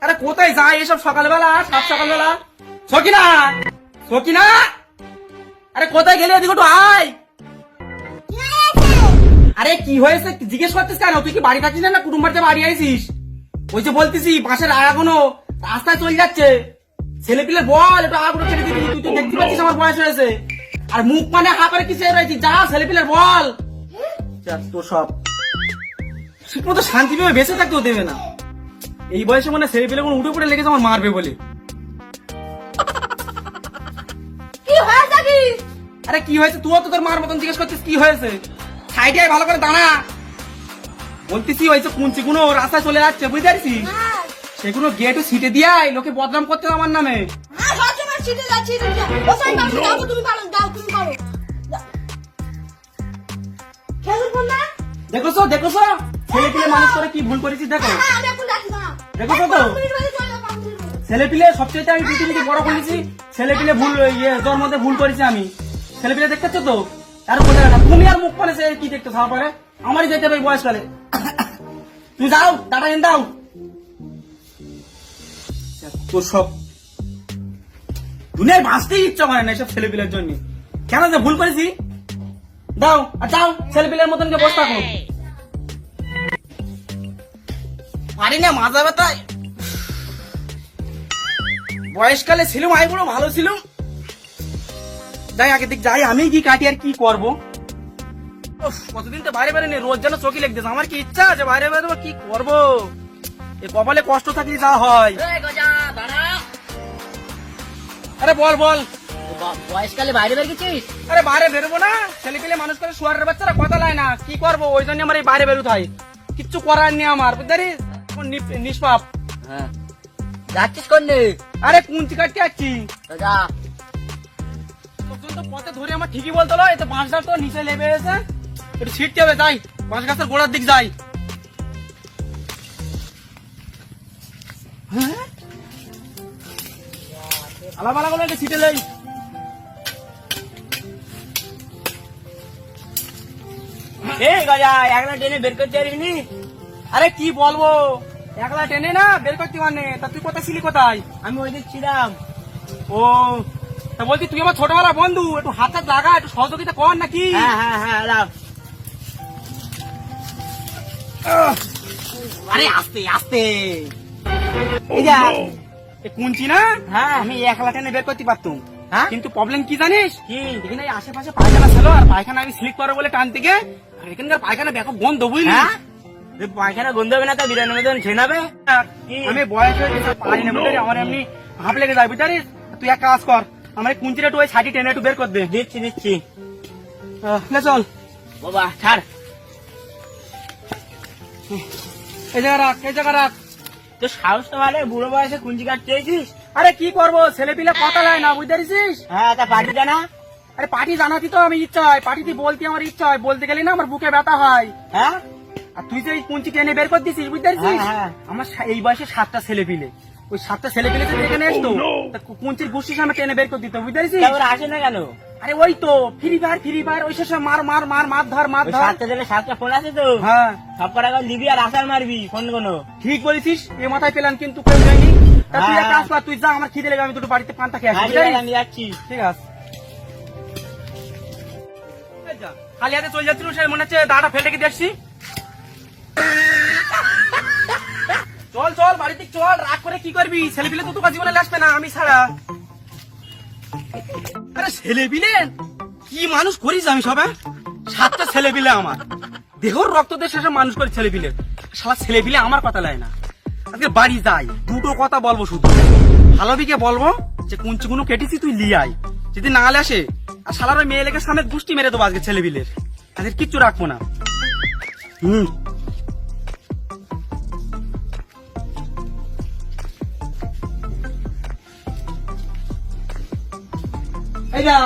আরে কোথায় যায় এসব সকালবেলা, সাত সকালবেলা? সকিনা, সকিনা, আরে কোথায় গেলে? এদিকে একটু আয়। আরে কি হয়েছে জিজ্ঞেস করতিস কেন? তুই কি বাড়ি থাকিস না, কুটুম বাড়িতে বাড়ি আইসিস? ওই যে বলতেছি বাসের আগানো রাস্তায় চলে যাচ্ছে, ছেলে পিলে বল একটু আগুনো ছেড়ে দিবি। তুই তো দেখতে পাচ্ছিস আমার বয়স হয়েছে, আর মুখ মানে হা করে কিসে রয়েছিস? যা ছেলে পিলের বল। তো সব ঠিক মতো শান্তি পেয়ে বেঁচে থাকতেও দেবে না। এই বয়সে মানে ছেলে পিলে উঠে পড়ে লেগেছে আমার মারবে বলে। আরে কি হয়েছে? তুইও তো তোর মার মতন জিজ্ঞেস করছিস কি হয়েছে। সাইডে ভালো করে দাঁড়া। বলতেছি হয়েছে কুঞ্চি কোনো রাস্তায় চলে যাচ্ছে, বুঝতে পারছিস? সেগুলো গেটও সিটে দিয়াই লোকে বদনাম করতে আমার নামে। দেখো দেখো ছেলে পিলে মানুষ করে কি ভুল করেছিস। দেখো দেখো তো ছেলে পিলে সবচেয়ে আমি পৃথিবীতে বড় করেছি। ছেলে পিলে ভুল তোর মধ্যে ভুল করেছি আমি। ছেলে পিলে দেখতেছ তো আর বোঝা না। তুমি আর মুখ করে কি দেখতে খাওয়া পরে আমারই যেতে হবে বয়সকালে। তুমি যাও টাটা এনে দাও। তোর সব দুনিয়ায় বাঁচতেই ইচ্ছা করে না এসব ছেলে পিলের জন্য। কেন যে ভুল করেছি দাও আর যাও ছেলে পিলের মতন কে বসে থাকো। পারি না মাজা ব্যথায়। বয়সকালে ছিলাম আই বড় ভালো ছিল। যাই আগে দিক যাই, আমি কি কাটি আর কি করবো। কতদিন তো বাইরে বাইরে নেই, রোজ যেন চোখে লেগতেছে। আমার কি ইচ্ছা আছে বাইরে বাইরে, কি করবো। এ কপালে কষ্ট থাকলে যা হয়। আরে বল বল, বয়সকালে বাইরে বের গেছিস? আরে বাইরে বেরোবো না, ছেলে পেলে মানুষ করে শুয়ারের বাচ্চারা কথা লাই না, কি করবো। ওই জন্য আমার এই বাইরে বেরোতে হয়, কিচ্ছু করার নেই আমার, বুঝতে পারিস। নিষ্পাপ। হ্যাঁ যাচ্ছিস কোন? আরে কুঞ্চি কাটতে যাচ্ছি। যা তো পথে ধরে আমার ঠিকই বলতো, এত বাঁশ গাছ তো নিচে লেবে এসে একটু ছিটতে হবে। যাই বাঁশ গাছের গোড়ার দিক যাই। আলাদা করে একটা ছিটে লাই। এই গজা একলা টেনে বের করতে পারিনি। আরে কি বলবো, একলা টেনে না বের করতে পারনে। তা তুই কোথায় ছিলি? কোথায়? আমি ওই দিক ছিলাম। ও তা বলছি তুই আমার ছোটবেলা বন্ধু, একটু হাতটা লাগা, একটু সহযোগিতা কর নাকি। হ্যাঁ হ্যাঁ হ্যাঁ লাভ। আরে আস্তে আস্তে। এই যা কুঞ্চি না। হ্যাঁ আমি একলা টেনে বের করতে পারতাম, হ্যাঁ কিন্তু প্রবলেম কি জানিস? কি? এখানে আশেপাশে পায়খানা ছিল, আর পায়খানা আমি স্লিপ করবো বলে টান থেকে, আর এখানকার পায়খানা ব্যাপক গন্ধ, বুঝলি। হ্যাঁ পায়খানা গন্ধ হবে না তা বিরিয়ানির মতন ছেনাবে। আমি বয়স হয়ে গেছে পারি না, বুঝলি। আমার এমনি হাঁপ লেগে যায়, বুঝলি। তুই এক কাজ কর, আমার এই কুঞ্চিটা একটু ওই ছাটি টেনে একটু বের কর দে। দিচ্ছি দিচ্ছি। চল বাবা ছাড়। এই জায়গা রাখ, এই জায়গা রাখ। তো সাহস তো ভালো, বুড়ো বয়সে কুঞ্চি কাটতে এসেছিস। আরে কি করবো, ছেলে পিলে কথা লাই না, বুঝতে পারছিস। হ্যাঁ তা পার্টি জানা। আরে পার্টি জানাতি তো আমি ইচ্ছা হয়, পার্টিতে বলতে আমার ইচ্ছা হয়, বলতে গেলে না আমার বুকে ব্যথা হয়। হ্যাঁ আর তুই যে এই কুঞ্চি টেনে বের করে দিছিস, বুঝতে পারছিস। হ্যাঁ, হ্যাঁ। আমার এই বয়সে 7টা ছেলে পিলে, ওই 7টা ছেলে পিলে যদি এখানে আসতো, তা কুঞ্চির গুষ্টির সামনে টেনে বের করে দিত, বুঝতে পারছিস। তা ওরা আসে না কেন? আরে ওই তো ফ্রি ফায়ার ওই সব মার মার মার মার ধর মার ওই ধর। 7টা জেলে 7টা ফোন আছে তো। হ্যাঁ সব কটা করে নিবি আর আসার মারবি ফোন কোনো। ঠিক বলেছিস, এ মাথায় পেলাম কিন্তু কেউ যায়নি। তা তুই এক হ্যাঁ। কাজ কর, তুই যা, আমার খিদে লেগে, আমি দুটো বাড়িতে পান্তা খেয়ে আসি, হ্যাঁ, বুঝতে পারিস? আমি যাচ্ছি। ঠিক আছে। খালি হাতে চলে যাচ্ছিল, সে মনে হচ্ছে দাঁড়া ফেলে রেখে দেখছি। চল চল বাড়িতে চল, রাগ করে কি করবি? ছেলে পিলে তো তোকে জীবনে আসবে না আমি ছাড়া। আরে ছেলে পিলে কি মানুষ করিস আমি সবে। 7টা ছেলে পিলে আমার দেহর রক্ত দিয়ে শেষে মানুষ করে ছেলে পিলে। শালা ছেলে পিলে আমার কথা লাই না। আজকে বাড়ি যাই, দুটো কথা বলবো শুধু। ভালোবিকে বলবো যে কুঞ্চি কোনো কেটেছি, তুই লিয়ে আয়। যদি না আসে আর শালার ওই মেয়ে লেগে সামনে গুষ্টি মেরে দেবো আজকে ছেলে পিলের। আজকে কিচ্ছু রাখবো না। এই যা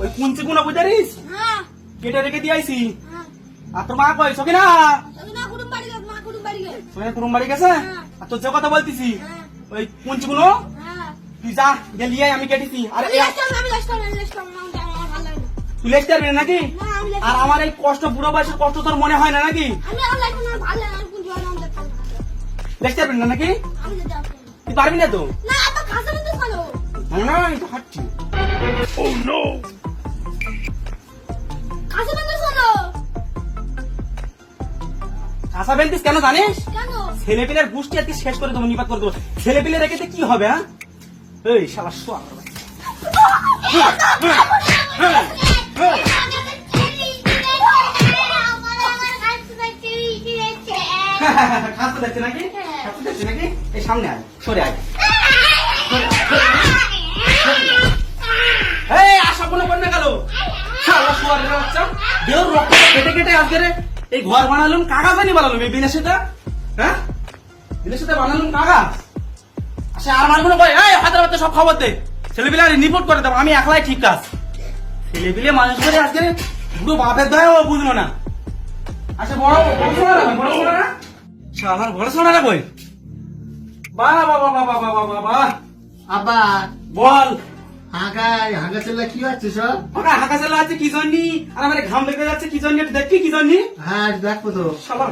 ওই কুঞ্চি কোনো বুঝারিস কেটে রেখে দিয়ে আইসি। আর তোর মা কই? সকি না কুরুম বাড়ি গেছে। আর তোর যে কথা বলতেছি ওই কুঞ্চি গুলো তুই যা গেলিয়ে আমি কেটেছি। আর তুই লিখতে পারবি না নাকি? আর আমার এই কষ্ট, বুড়ো বয়সের কষ্ট তোর মনে হয় না নাকি? দেখতে পারবি না নাকি? আমি যেতে পারবো না। তুই পারবি না তো? না এত খাসা বন্ধু কেন? না আমি তো হাঁটছি। খাসা বন্ধু শোনো কাঁচা বেলতিস কেন জানিস? কেন? ছেলে পিলের গুষ্টি আর কি শেষ করে দেবো, নিপাত করে দেবো। ছেলে পিলে রেখেতে কি হবে? হ্যাঁ এই শালা শোয়া খাসতে দেখছে নাকি? খাসতে দেখছে নাকি? এই সামনে আয়, সরে আয়। এই আশা মনে কর না গেল শালা শোয়ারের বাচ্চা, দেহ রক্ত কেটে কেটে আজকে রে এই ঘর বানালুম, কাগজ আনি বানালুম এই বিলের সাথে। হ্যাঁ বিলের সাথে বানালুম কাগজ। আচ্ছা আর মানবো না ভাই, এই হাতের বাচ্চা সব খবর দে, ছেলেপিলে রিপোর্ট করে দেবো, আমি একলাই ঠিক কাজ। ছেলেপিলে মানুষ করে আজকে পুরো বাপের দয়া ও বুঝলো না। আচ্ছা বড় বড় শোনা না, বড় শোনা না, শালার বড় শোনা না বই। বাহ বাহ বাহ বাহ বাহ বাহ বাহ। আব্বা বল হাঁকা চলে কি হচ্ছে সব? ওটা হাঁকা চালা আছে কি জন্যি, আর আমার ঘাম লেগে যাচ্ছে কি জন্যি, একটু দেখবি কি জন্যি? হ্যাঁ দেখবো তো। শালার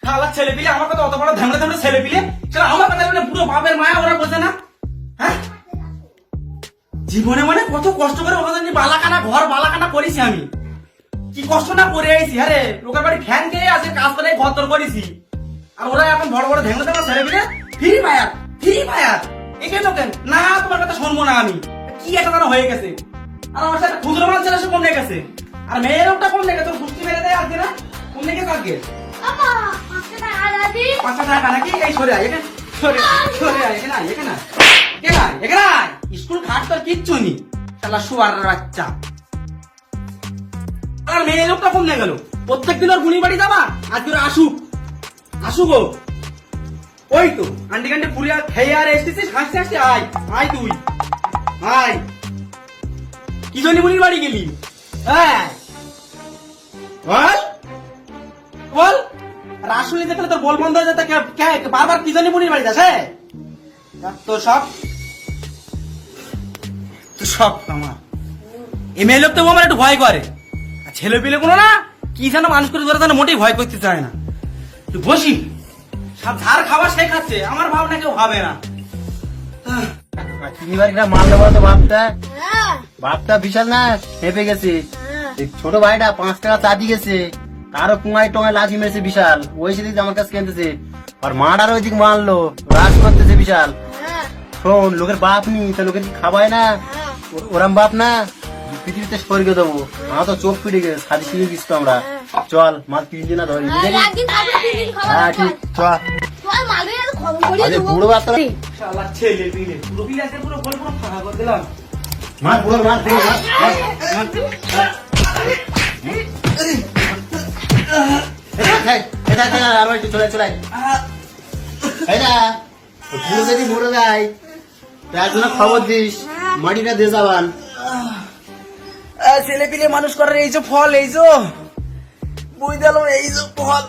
শালা ছেলে পিলে আমার কথা অত বড় ধামড়া ধামড়া ছেলে পিলে, শালা আমার কথা বলে পুরো বাপের মায়া ওরা বোঝে না। হ্যাঁ জীবনে মানে কত কষ্ট করে ওরা জানি বালাকানা ঘর বালাকানা করেছি আমি, কি কষ্ট না করে আইছি। আরে লোকের বাড়ি ফ্যান খেয়ে আছে, কাজ করে ঘর তোর করেছি, আর ওরা এখন বড় বড় ধ্যাঙ্গা ধামড়া ছেলে পিলে ফ্রি ফায়ার ফ্রি ফায়ার। এখানে কেন না তোমার কথা শুনবো না আমি, কি একটা যেন হয়ে গেছে। আর আমার সাথে খুচরো মাল ছেলে সে কমে গেছে, আর মেয়ের লোকটা কমে গেছে, সুস্থি মেরে দেয় আজকে না, কমে গেছে আজকে। আম্মা আজকে না আলাদি 500 টাকা নাকি? এই সরে আয় এখানে, সরে সরে আয় এখানে, এখানে এখানে এখানে স্কুল খাট তোর কিচ্ছু নি, শালা শুয়ার বাচ্চা। আর মেয়ে লোকটা কমে গেল, প্রত্যেকদিন ওর বুনি বাড়ি যাবা, আজকে ওরা আসুক আসুক ও। ওই তো আন্টি কান্টি পুরিয়া খেয়ে আর এসেছিস, হাসতে হাসতে আয় আয় তুই আয়। কি জন্য বুনির বাড়ি গেলি? হ্যাঁ বল বল, রাসুলি দেখলে তোর বল বন্ধ হয়ে যেত, বারবার কি জানি বুনির বাড়ি যাস? তো সব তো সব আমার এই মেয়ে লোক তো আমার একটু ভয় করে, আর ছেলে পেলে কোনো না কি যেন মানুষ করে ধরে যেন মোটেই ভয় করতে চায় না। তুই বসি সব ধার খাবার সে খাচ্ছে, আমার ভাবনা কেউ ভাবে না। এবার একটা মাল দেবো তো বাপটা, হ্যাঁ বাপটা বিশাল না হেঁপে গেছে। হ্যাঁ এই ছোট ভাইটা 5 টাকা চা দিয়ে গেছে, তারও পুঙায় টঙায় লাঠি মেরেছে বিশাল, ওই সেদিক আমার কাছে কিনতেছে, আর মাটার ওই দিক মারলো, রাজ করতেছে বিশাল। হ্যাঁ শোন লোকের বাপ নি তো লোকের কি খাবায় না, ওরাম বাপ না পৃথিবীতে স্বর্গে দেবো। আমার তো চোখ ফিরে গেছে, সাজি কিনে দিচ্ছি আমরা। চল মাল 3 দিন না ধরি, একদিন খাবো 3 দিন খাবো। হ্যাঁ ঠিক চল। তোমার মালবে এত খবর করিয়ে আরে দেবো। বুড়ো বাচ্চা শালা ছেলে পেলে পুরো পিলে আজকে পুরো বল পুরো ফাঁকা করে দিলাম। মার বুড়ো মার বুড়ো মার। এটা আর একটু চলে চলে এটা বুড়ো যদি মরে যায় তার জন্য খবর দিস, মাটিটা দিয়ে যাবান। ছেলে পিলে মানুষ করার এই যে ফল, এই যে বই দিল এই যে ফল।